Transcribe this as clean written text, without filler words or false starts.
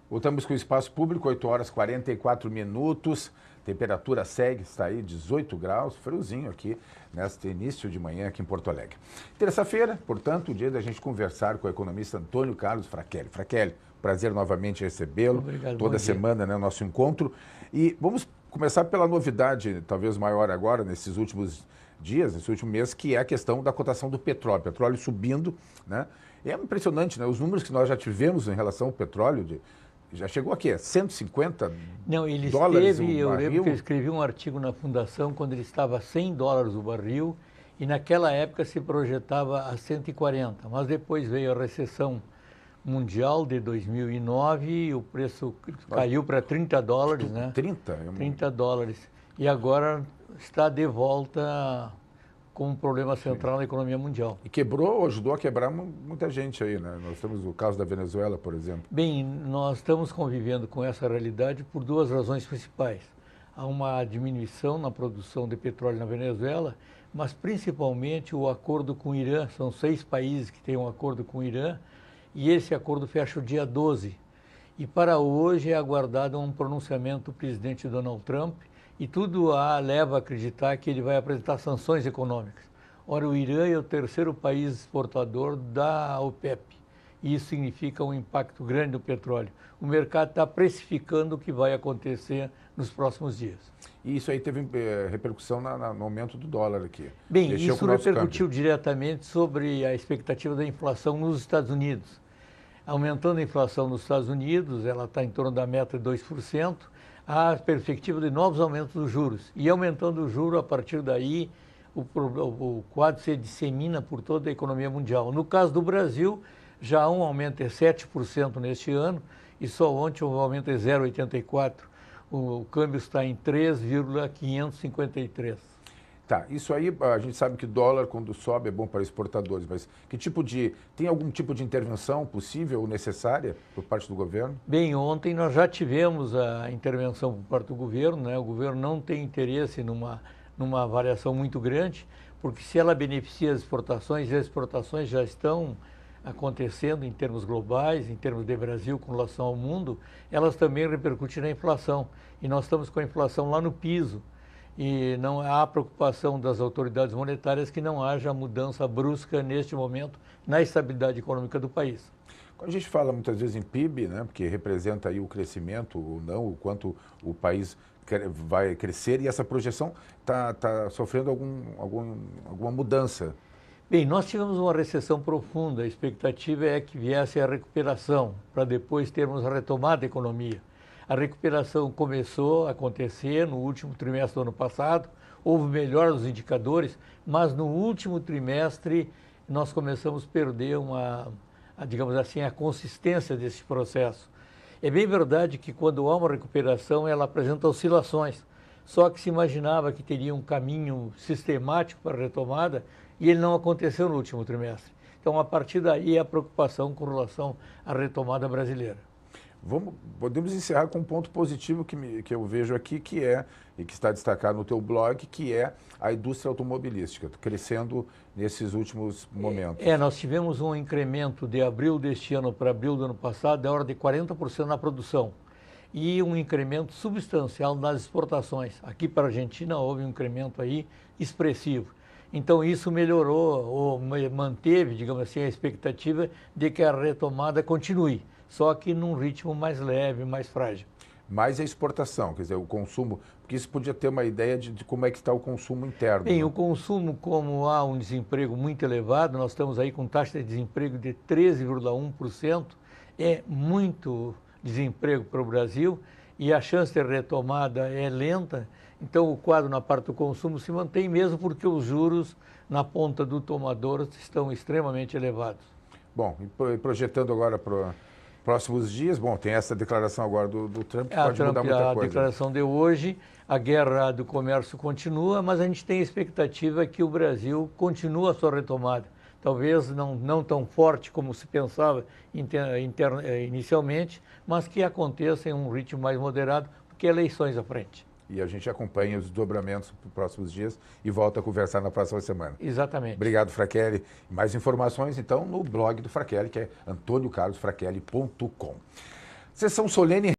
Voltamos com o Espaço Público, 8 horas e 44 minutos. Temperatura segue, está aí 18 graus, friozinho aqui neste início de manhã aqui em Porto Alegre. Terça-feira, portanto, o dia da gente conversar com o economista Antônio Carlos Frachelli. Frachelli, prazer novamente recebê-lo. Obrigado, toda semana, né, o nosso encontro. E vamos começar pela novidade, talvez maior agora, nesses últimos dias, nesse último mês, que é a questão da cotação do petróleo. Petróleo subindo, né? É impressionante, né? Os números que nós já tivemos em relação ao petróleo, já chegou aqui, a 150 Não, ele dólares esteve, o eu lembro barril? que eu escrevi um artigo na Fundação quando ele estava a 100 dólares o barril e naquela época se projetava a 140, mas depois veio a recessão mundial de 2009 e o preço caiu para 30 dólares, né? 30? 30 dólares. E agora está de volta com um problema central na economia mundial. E quebrou, ajudou a quebrar muita gente aí, né? Nós temos o caso da Venezuela, por exemplo. Bem, nós estamos convivendo com essa realidade por duas razões principais. Há uma diminuição na produção de petróleo na Venezuela, mas principalmente o acordo com o Irã. São 6 países que têm um acordo com o Irã e esse acordo fecha o dia 12. E para hoje é aguardado um pronunciamento do presidente Donald Trump e tudo leva a acreditar que ele vai apresentar sanções econômicas. Ora, o Irã é o terceiro país exportador da OPEP. E isso significa um impacto grande no petróleo. O mercado está precificando o que vai acontecer nos próximos dias. E isso aí teve repercussão no aumento do dólar aqui. Bem, Mexeu isso repercutiu diretamente sobre a expectativa da inflação nos Estados Unidos. Aumentando a inflação nos Estados Unidos, ela está em torno da meta de 2%, há perspectiva de novos aumentos dos juros. E aumentando o juro, a partir daí, o quadro se dissemina por toda a economia mundial. No caso do Brasil, já há um aumento de 7% neste ano, e só ontem o aumento é 0,84%. O câmbio está em 3,553. Tá, isso aí a gente sabe que dólar quando sobe é bom para exportadores, mas tem algum tipo de intervenção possível ou necessária por parte do governo? Bem, ontem nós já tivemos a intervenção por parte do governo, né? O governo não tem interesse numa variação muito grande, porque se ela beneficia as exportações, e as exportações já estão acontecendo em termos globais, em termos de Brasil com relação ao mundo, elas também repercutem na inflação. E nós estamos com a inflação lá no piso. E não há preocupação das autoridades monetárias que não haja mudança brusca neste momento na estabilidade econômica do país. Quando a gente fala muitas vezes em PIB, né, porque representa aí o crescimento ou não, o quanto o país vai crescer, e essa projeção está sofrendo alguma mudança. Bem, nós tivemos uma recessão profunda, a expectativa é que viesse a recuperação, para depois termos a retomada da economia. A recuperação começou a acontecer no último trimestre do ano passado, houve melhora nos indicadores, mas no último trimestre nós começamos a perder digamos assim, a consistência desse processo. É bem verdade que quando há uma recuperação ela apresenta oscilações, só que se imaginava que teria um caminho sistemático para a retomada e ele não aconteceu no último trimestre. Então, a partir daí, a preocupação com relação à retomada brasileira. Podemos encerrar com um ponto positivo que eu vejo aqui, e que está destacado no teu blog, que é a indústria automobilística, crescendo nesses últimos momentos. Nós tivemos um incremento de abril deste ano para abril do ano passado, da ordem de 40% na produção, e um incremento substancial nas exportações. Aqui para a Argentina houve um incremento aí expressivo. Então isso melhorou, ou manteve, digamos assim, a expectativa de que a retomada continue, só que num ritmo mais leve, mais frágil. Mais a exportação, quer dizer, o consumo, porque isso podia ter uma ideia de como é que está o consumo interno. Bem, né? o consumo, como há um desemprego muito elevado, nós estamos aí com taxa de desemprego de 13,1%, é muito desemprego para o Brasil e a chance de retomada é lenta, então o quadro na parte do consumo se mantém mesmo porque os juros na ponta do tomador estão extremamente elevados. Bom, e projetando agora para próximos dias, bom, tem essa declaração agora do Trump que pode mudar muita coisa. A declaração de hoje, a guerra do comércio continua, mas a gente tem a expectativa que o Brasil continue a sua retomada. Talvez não tão forte como se pensava inicialmente, mas que aconteça em um ritmo mais moderado, porque eleições à frente. E a gente acompanha os desdobramentos para os próximos dias e volta a conversar na próxima semana. Exatamente. Obrigado, Frachelli. Mais informações, então, no blog do Frachelli, que é antoniocardosfrachelli.com. Sessão solene